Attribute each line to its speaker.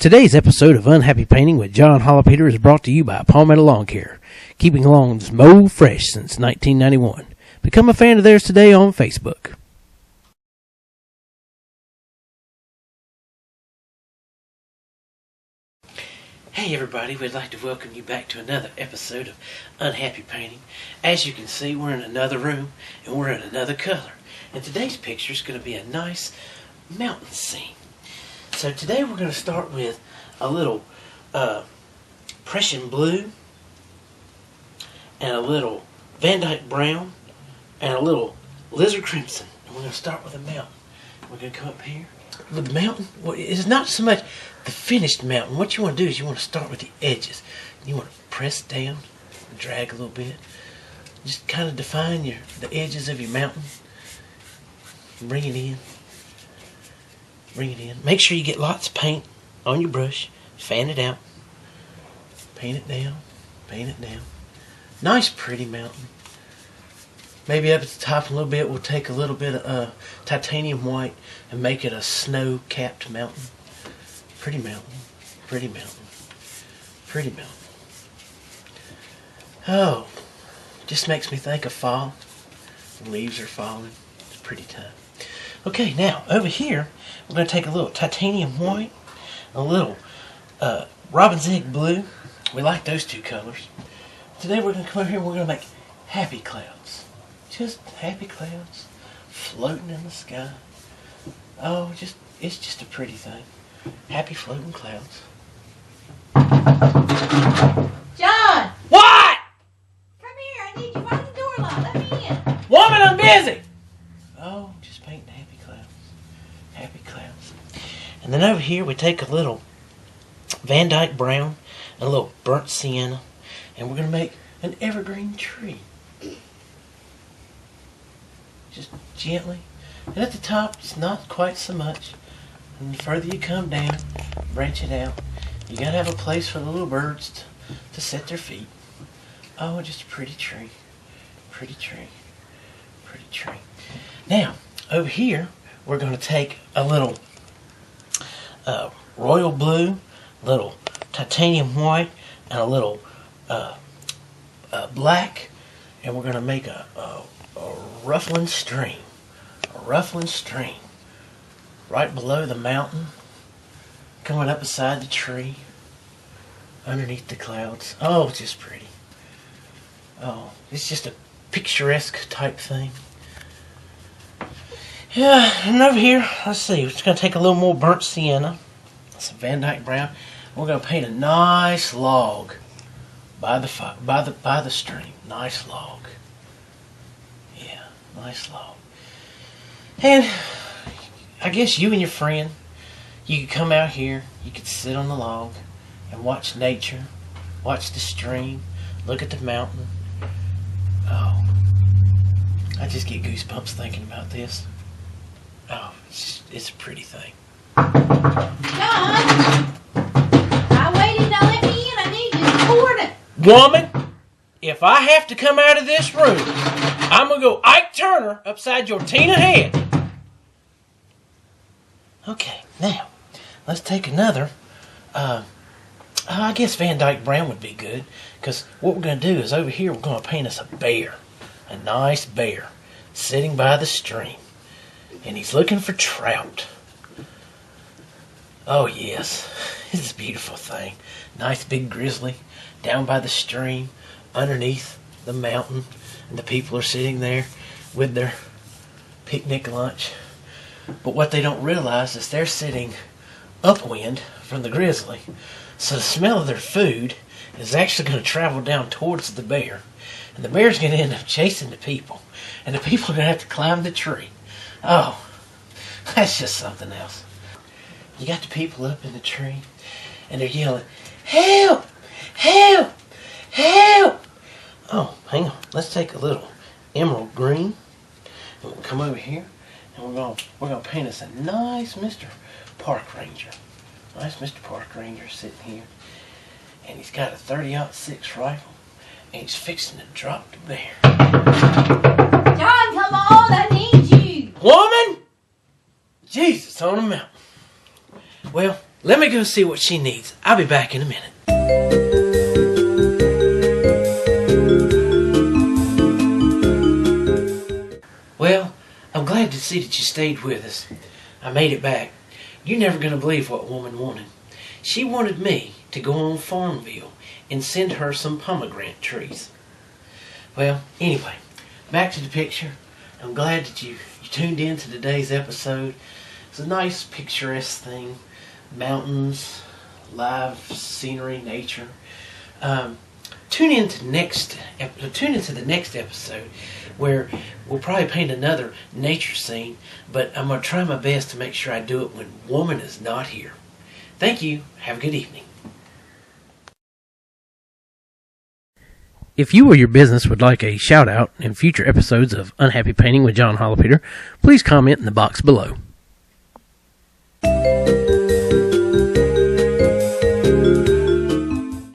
Speaker 1: Today's episode of Unhappy Painting with John Hollopeter is brought to you by Palmetto Lawn Care, keeping lawns mowed fresh since 1991. Become a fan of theirs today on Facebook. Hey everybody, we'd like to welcome you back to another episode of Unhappy Painting. As you can see, we're in another room and we're in another color. And today's picture is going to be a nice mountain scene. So today we're going to start with a little Prussian blue and a little Van Dyke brown and a little lizard crimson. And we're going to start with a mountain. We're going to come up here. The mountain, well, it's not so much the finished mountain. What you want to do is you want to start with the edges. You want to press down, drag a little bit. Just kind of define the edges of your mountain. Bring it in. Bring it in. Make sure you get lots of paint on your brush. Fan it out. Paint it down. Paint it down. Nice pretty mountain. Maybe up at the top a little bit, we'll take a little bit of titanium white and make it a snow-capped mountain. Pretty mountain. Pretty mountain. Pretty mountain. Oh, just makes me think of fall. The leaves are falling. It's a pretty time. Okay, now over here we're going to take a little titanium white, a little robin's egg blue. We like those two colors. Today we're going to come over here and we're going to make happy clouds. Just happy clouds floating in the sky. Oh, it's just a pretty thing. Happy floating clouds.
Speaker 2: John!
Speaker 1: What?
Speaker 2: Come here, I need you by the door lock. Let me in.
Speaker 1: Woman, I'm busy! Oh, just painting happy clouds. Happy clouds. And then over here we take a little Van Dyke brown and a little burnt sienna, and we're going to make an evergreen tree. Just gently. And at the top, it's not quite so much. And the further you come down, branch it out. You got to have a place for the little birds to set their feet. Oh, just a pretty tree. Pretty tree. Pretty tree. Now, over here, we're going to take a little royal blue, little titanium white, and a little black, and we're going to make a ruffling stream. A ruffling stream. Right below the mountain, coming up beside the tree, underneath the clouds. Oh, it's just pretty. Oh, it's just a picturesque type thing. Yeah, and over here, let's see, we're just going to take a little more burnt sienna, some Van Dyke brown. We're going to paint a nice log by the stream. Nice log. Yeah, nice log. And I guess you and your friend, you could come out here, you could sit on the log and watch nature, watch the stream, look at the mountain. Oh, I just get goosebumps thinking about this. Oh, it's a pretty thing.
Speaker 2: John! I waited, now let me in. I need you to pour it.
Speaker 1: Woman, if I have to come out of this room, I'm going to go Ike Turner upside your Tina head. Okay, now, let's take another. I guess Van Dyke brown would be good, because what we're going to do is over here we're going to paint us a bear. A nice bear, sitting by the stream. And he's looking for trout. Oh yes, it's a beautiful thing. Nice big grizzly, down by the stream, underneath the mountain. And the people are sitting there with their picnic lunch. But what they don't realize is they're sitting upwind from the grizzly. So the smell of their food is actually going to travel down towards the bear. And the bear's going to end up chasing the people. And the people are going to have to climb the tree. Oh, that's just something else. You got the people up in the tree, and they're yelling, "Help! Help! Help!" Oh, hang on. Let's take a little emerald green, and we'll come over here, and we're gonna paint us a nice Mr. Park Ranger. Nice Mr. Park Ranger sitting here, and he's got a 30-06 rifle, and he's fixing to drop the bear.
Speaker 2: John, come on, I need you.
Speaker 1: Woman! Jesus on a mountain. Well, Let me go see what she needs. I'll be back in a minute. Well, I'm glad to see that you stayed with us. I made it back. You're never going to believe what woman wanted. She wanted me to go on Farmville and send her some pomegranate trees. Well, anyway, back to the picture. I'm glad that you tuned in to today's episode. It's a nice picturesque thing. Mountains, live scenery, nature. Tune into the next episode where we'll probably paint another nature scene, but I'm going to try my best to make sure I do it when woman is not here. Thank you. Have a good evening. If you or your business would like a shout out in future episodes of Unhappy Painting with John Hollopeter, please comment in the box below.